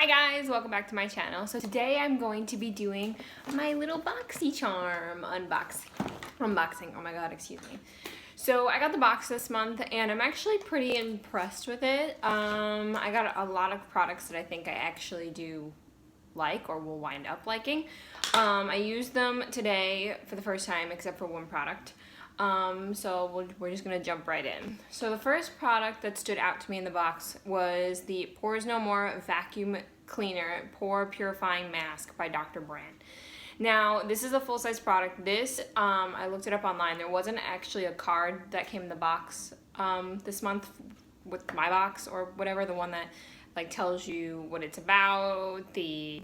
Hi guys, welcome back to my channel. So today I'm going to be doing my little Boxy charm unboxing. Oh my god, excuse me. So I got the box this month and I'm actually pretty impressed with it. I got a lot of products that I think I actually do like or will wind up liking. I used them today for the first time except for one product. So we're just gonna jump right in. So the first product that stood out to me in the box was the Pores No More Vacuum Cleaner Pore Purifying Mask by Dr. Brandt. Now, this is a full-size product. This, I looked it up online. There wasn't actually a card that came in the box this month with my box or whatever, the one that like tells you what it's about, the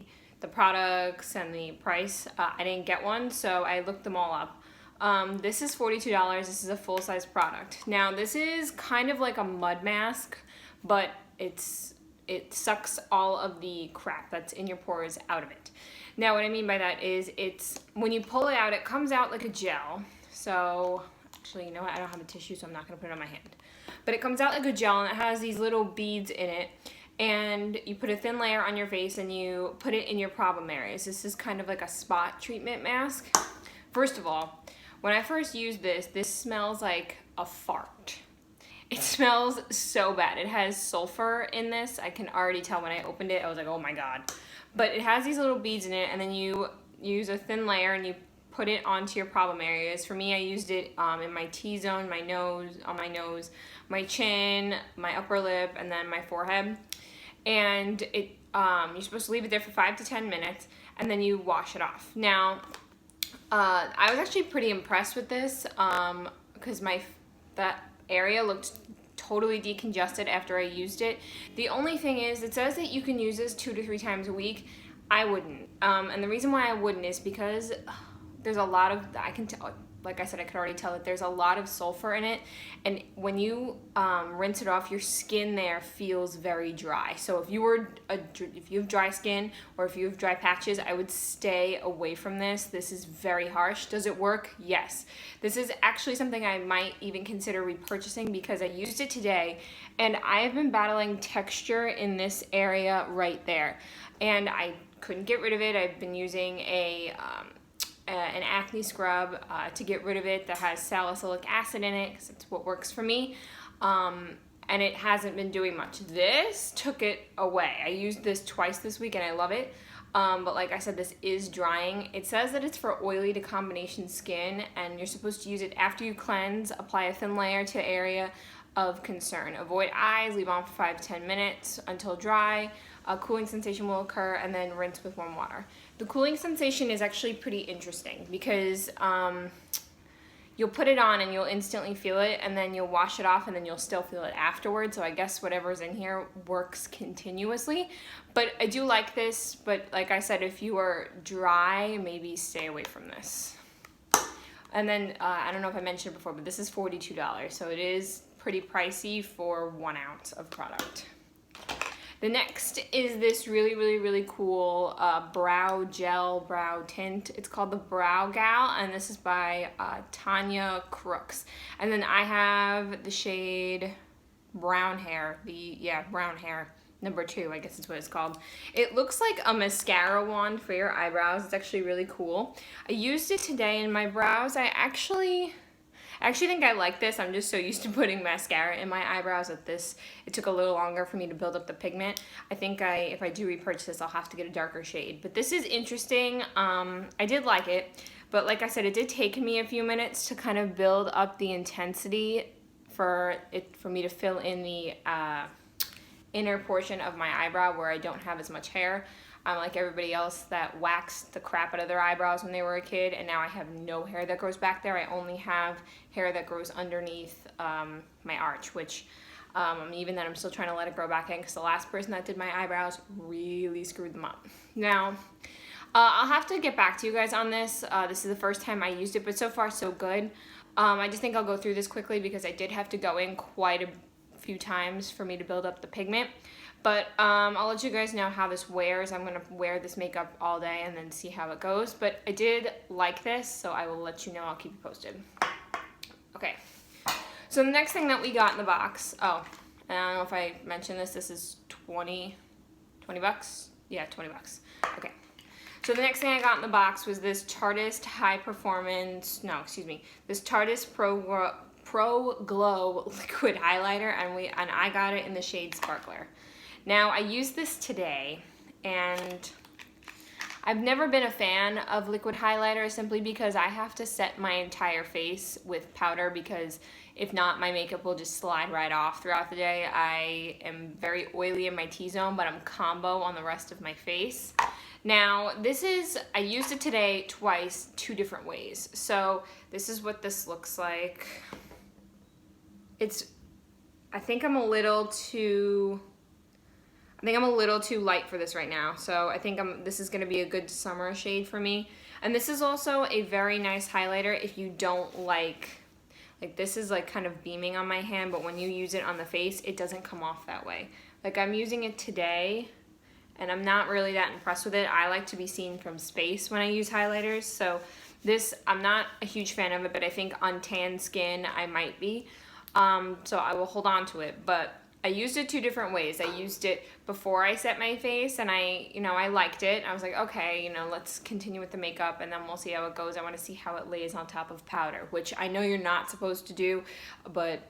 products and the price. I didn't get one, so I looked them all up. This is $42. This is a full-size product. Now, this is kind of like a mud mask, but it sucks all of the crap that's in your pores out of it. Now, what I mean by that is when you pull it out, it comes out like a gel. So, actually, you know what? I don't have a tissue, so I'm not going to put it on my hand. But it comes out like a gel, and it has these little beads in it. And you put a thin layer on your face, and you put it in your problem areas. This is kind of like a spot treatment mask. First of all, when I first used this smells like a fart. It smells so bad. It has sulfur in this. I can already tell when I opened it. I was like, oh my god. But it has these little beads in it, and then you use a thin layer and you put it onto your problem areas. For me, I used it in my T-zone, my nose, on my nose, my chin, my upper lip, and then my forehead. And you're supposed to leave it there for 5 to 10 minutes, and then you wash it off. Now, I was actually pretty impressed with this because that area looked totally decongested after I used it. The only thing is, it says that you can use this 2 to 3 times a week. I wouldn't. And the reason why I wouldn't is because there's a lot of, I can tell, like I said, I could already tell that there's a lot of sulfur in it, and when you rinse it off, your skin there feels very dry. So if you have dry skin or if you have dry patches, I would stay away from this. This is very harsh. Does it work? Yes. This is actually something I might even consider repurchasing because I used it today, and I have been battling texture in this area right there, and I couldn't get rid of it. I've been using an acne scrub to get rid of it that has salicylic acid in it because it's what works for me, and it hasn't been doing much. This took it away. I used this twice this week and I love it, but like I said, this is drying. It says that it's for oily to combination skin, and you're supposed to use it after you cleanse. Apply a thin layer to area of concern. Avoid eyes, leave on for 5 to 10 minutes until dry. A cooling sensation will occur, and then rinse with warm water. The cooling sensation is actually pretty interesting because you'll put it on and you'll instantly feel it, and then you'll wash it off and then you'll still feel it afterwards. So I guess whatever's in here works continuously. But I do like this, but like I said, if you are dry, maybe stay away from this. And then, I don't know if I mentioned it before, but this is $42, so it is pretty pricey for 1 ounce of product. The next is this really cool brow gel brow tint. It's called the Browgal, and this is by Tanya Crooks. And then I have the shade Brown Hair, Brown Hair number 2, I guess is what it's called. It looks like a mascara wand for your eyebrows. It's actually really cool. I used it today in my brows. I actually think I like this. I'm just so used to putting mascara in my eyebrows that it took a little longer for me to build up the pigment. I think if I do repurchase this, I'll have to get a darker shade. But this is interesting. I did like it, but like I said, it did take me a few minutes to kind of build up the intensity for me to fill in the inner portion of my eyebrow where I don't have as much hair. Like everybody else that waxed the crap out of their eyebrows when they were a kid, and now I have no hair that grows back there. I only have hair that grows underneath my arch, which even then I'm still trying to let it grow back in because the last person that did my eyebrows really screwed them up. Now, I'll have to get back to you guys on this. This is the first time I used it, but so far so good. I just think I'll go through this quickly because I did have to go in quite a few times for me to build up the pigment. But I'll let you guys know how this wears. I'm going to wear this makeup all day and then see how it goes. But I did like this, so I will let you know. I'll keep you posted. Okay. So the next thing that we got in the box, I don't know if I mentioned this. This is 20 bucks? Yeah, 20 bucks. Okay. So the next thing I got in the box was this Tarte this Tarte Pro Glow liquid highlighter, and I got it in the shade Sparkler. Now I used this today, and I've never been a fan of liquid highlighter simply because I have to set my entire face with powder, because if not, my makeup will just slide right off throughout the day. I am very oily in my T-zone, but I'm combo on the rest of my face. Now, I used it today twice, 2 different ways. So this is what this looks like. I think I'm a little too light for this right now. So I think this is gonna be a good summer shade for me. And this is also a very nice highlighter if you don't like this is like kind of beaming on my hand, but when you use it on the face, it doesn't come off that way. Like I'm using it today, and I'm not really that impressed with it. I like to be seen from space when I use highlighters. So this, I'm not a huge fan of it, but I think on tan skin, I might be. So I will hold on to it, but I used it 2 different ways. I used it before I set my face, and I liked it. I was like, okay, let's continue with the makeup, and then we'll see how it goes. I want to see how it lays on top of powder, which I know you're not supposed to do, but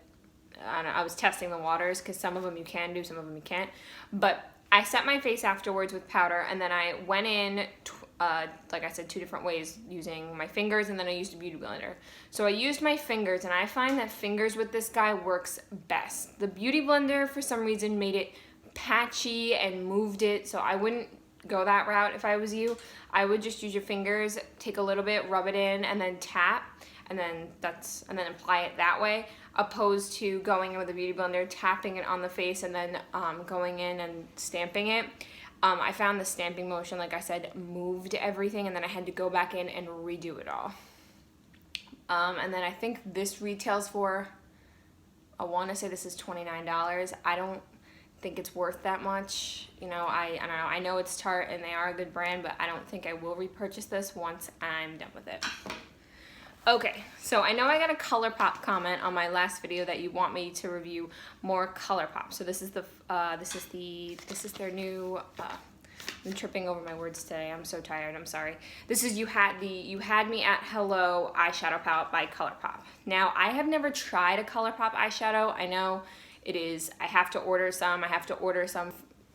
I was testing the waters, because some of them you can do, some of them you can't. But I set my face afterwards with powder, and then I went in, like I said, 2 different ways, using my fingers, and then I used a beauty blender. So I used my fingers, and I find that fingers with this guy works best. The beauty blender, for some reason, made it patchy and moved it, so I wouldn't go that route if I was you. I would just use your fingers, take a little bit, rub it in, and then tap, and then apply it that way, opposed to going in with a beauty blender, tapping it on the face, and then going in and stamping it. I found the stamping motion, like I said, moved everything, and then I had to go back in and redo it all. And then I think this retails for, I want to say this is $29. I don't think it's worth that much. I don't know. I know it's Tarte and they are a good brand, but I don't think I will repurchase this once I'm done with it. Okay, so I know I got a Colourpop comment on my last video that you want me to review more Colourpop. So this is their new. I'm tripping over my words today. I'm so tired. I'm sorry. This is You Had Me at Hello eyeshadow palette by Colourpop. Now I have never tried a Colourpop eyeshadow. I know it is. I have to order some. I have to order some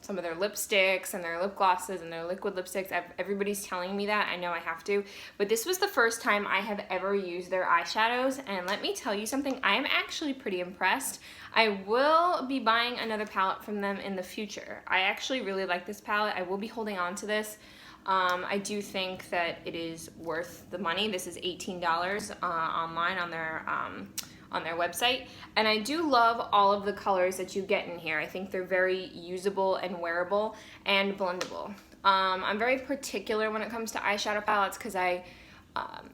of their lipsticks and their lip glosses and their liquid lipsticks. Everybody's telling me that. I know I have to. But this was the first time I have ever used their eyeshadows, and let me tell you something, I am actually pretty impressed. I will be buying another palette from them in the future. I actually really like this palette. I will be holding on to this. I do think that it is worth the money. This is $18 online on their website, and I do love all of the colors that you get in here. I think they're very usable and wearable and blendable. I'm very particular when it comes to eyeshadow palettes because I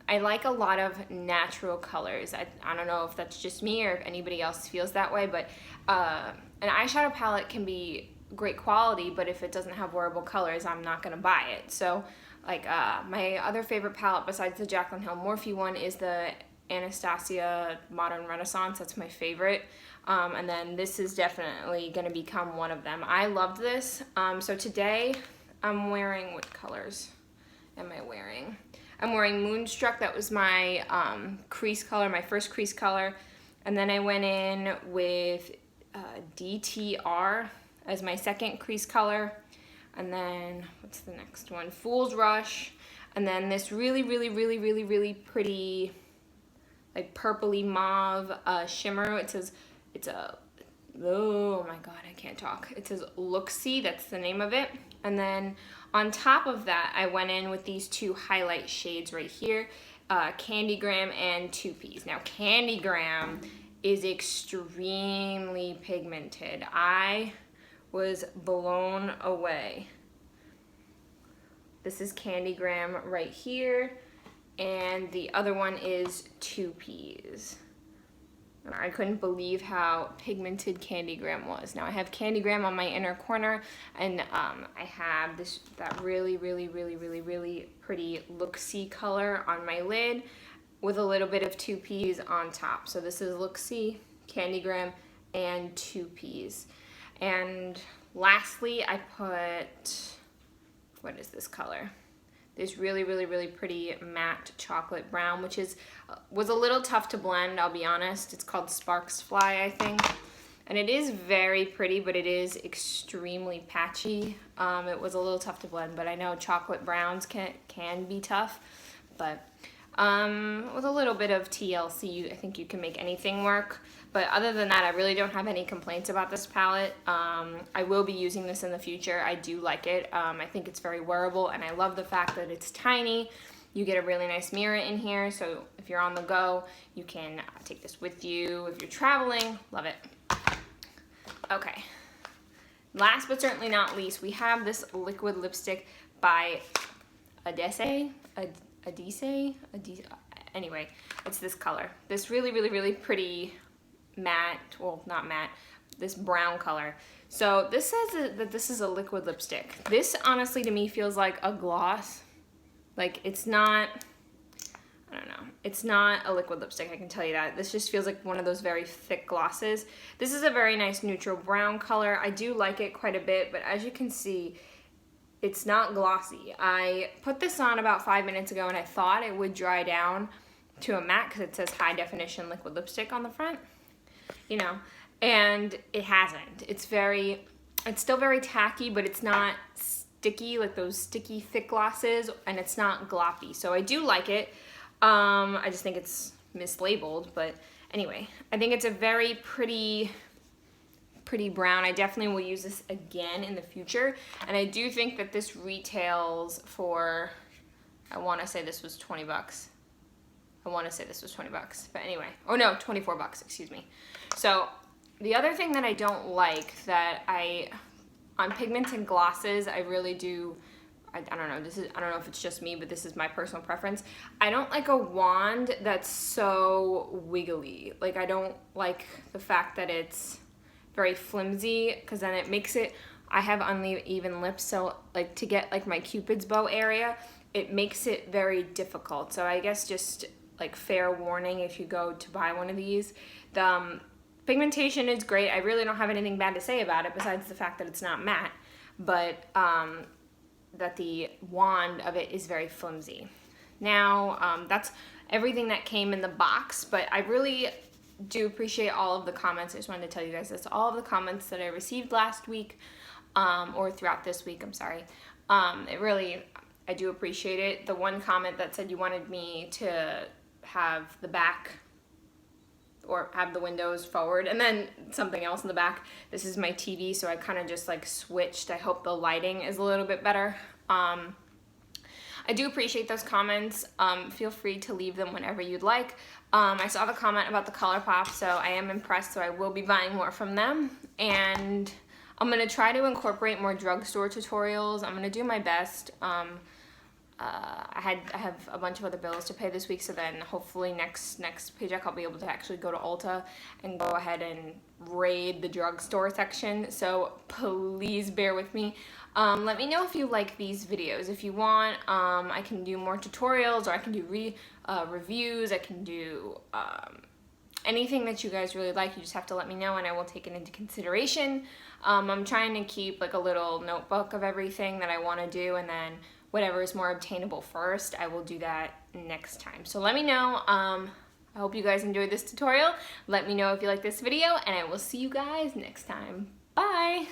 like a lot of natural colors. I don't know if that's just me or if anybody else feels that way, but an eyeshadow palette can be great quality, but if it doesn't have wearable colors, I'm not gonna buy it. So like my other favorite palette besides the Jaclyn Hill Morphe one is the Anastasia Modern Renaissance. That's my favorite. And then this is definitely going to become one of them. I loved this. So today I'm wearing, what colors am I wearing? I'm wearing Moonstruck. That was my crease color, my first crease color. And then I went in with DTR as my second crease color. And then what's the next one? Fool's Rush. And then this really, really, really, really, really pretty like purpley mauve shimmer. It says, oh my god, I can't talk. It says Looksy, that's the name of it. And then on top of that, I went in with these 2 highlight shades right here, Candygram and 2Ps. Now Candygram is extremely pigmented. I was blown away. This is Candygram right here. And the other one is 2Ps. I couldn't believe how pigmented Candygram was. Now I have Candygram on my inner corner, and I have that really, really, really, really, really pretty Looksy color on my lid with a little bit of 2Ps on top. So this is Looksy, Candygram, and 2Ps. And lastly, I put, what is this color? This really, really, really pretty matte chocolate brown, which was a little tough to blend, I'll be honest. It's called Sparks Fly, I think. And it is very pretty, but it is extremely patchy. It was a little tough to blend, but I know chocolate browns can be tough. But with a little bit of TLC, I think you can make anything work. But other than that, I really don't have any complaints about this palette. I will be using this in the future. I do like it. I think it's very wearable, and I love the fact that it's tiny. You get a really nice mirror in here, so if you're on the go, you can take this with you. If you're traveling, love it. Okay, last but certainly not least, we have this liquid lipstick by Adesse. Anyway, it's this color. This really, really, really pretty matte, well, not matte, this brown color. So this says that this is a liquid lipstick. This honestly to me feels like a gloss. Like it's not, I don't know, it's not a liquid lipstick, I can tell you that. This just feels like one of those very thick glosses. This is a very nice neutral brown color. I do like it quite a bit, but as you can see, it's not glossy. I put this on about 5 minutes ago and I thought it would dry down to a matte because it says high definition liquid lipstick on the front, you know, and it hasn't. It's still very tacky, but it's not sticky like those sticky thick glosses, and it's not gloppy. So I do like it. I just think it's mislabeled, but anyway, I think it's a very pretty brown. I definitely will use this again in the future, and I do think that this retails for, I want to say this was 20 bucks. But anyway, oh no, 24 bucks, excuse me. So the other thing that I don't like that on pigments and glosses, I really do, I don't know, I don't know if it's just me, but this is my personal preference. I don't like a wand that's so wiggly. Like I don't like the fact that it's very flimsy, because then it makes it, I have uneven lips, so like to get like my Cupid's bow area, it makes it very difficult. So I guess just like fair warning if you go to buy one of these. The pigmentation is great. I really don't have anything bad to say about it besides the fact that it's not matte, but that the wand of it is very flimsy. Now, that's everything that came in the box, but I really do appreciate all of the comments. I just wanted to tell you guys that's all of the comments that I received last week, or throughout this week, I'm sorry. I do appreciate it. The one comment that said you wanted me to have the back or have the windows forward and then something else in the back. This is my TV, so I kind of just like switched. I hope the lighting is a little bit better. I do appreciate those comments. Feel free to leave them whenever you'd like. I saw the comment about the Colourpop, so I am impressed, so I will be buying more from them. And I'm going to try to incorporate more drugstore tutorials. I'm going to do my best. I have a bunch of other bills to pay this week, so then hopefully next paycheck I'll be able to actually go to Ulta and go ahead and raid the drugstore section. So please bear with me. Let me know if you like these videos. If you want, I can do more tutorials, or I can do reviews. I can do anything that you guys really like. You just have to let me know and I will take it into consideration. I'm trying to keep like a little notebook of everything that I want to do, and then whatever is more obtainable first, I will do that next time. So let me know. I hope you guys enjoyed this tutorial. Let me know if you like this video, and I will see you guys next time. Bye!